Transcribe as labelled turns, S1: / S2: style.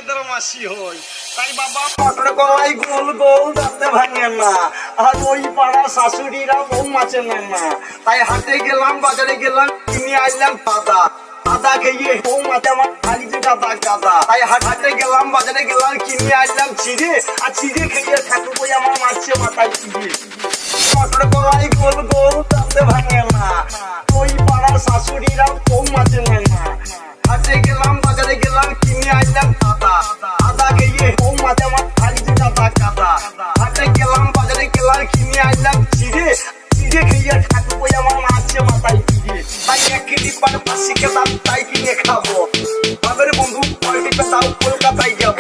S1: এদের মাসি হই তাই বাবা মটর কলাই গোল গোল দাঁতে ভাঙে না আর ওই পাড়া শাশুড়িরা বউ মাছে না তাই হাটে গেলাম বাজারে গেলাম কিনে আইলাম পাতা আদা খেয়ে বউ মাছে আমার খালি গাদা গাদা তাই হাটে গেলাম বাজারে গেলাম কিনে আইলাম চিড়ে আর চিড়ে খেয়ে ঠাকুর বই আমার মারছে মাথায় চিড়ে মটর কলাই গোল গোল দাঁতে ভাঙে না ওই পাড়া শাশুড়িরা বউ মাছে না হাটে গেলাম বাজারে গেলাম কিনে আইলাম পাতা আদা খেয়ে বউ মাছে আমার খালি গাদা গাদা হাটে গেলাম বাজারে গেলাম কিনে আইলাম চিড়ে চিড়ে খেয়ে ঠাকুর বই আমার মারছে মাথায় চিড়ে তাই এক কেজি পার 80 দাম তাই কিনে খাবো বাবার বন্ধু কয়টি পেতাও কলকাতায় যাব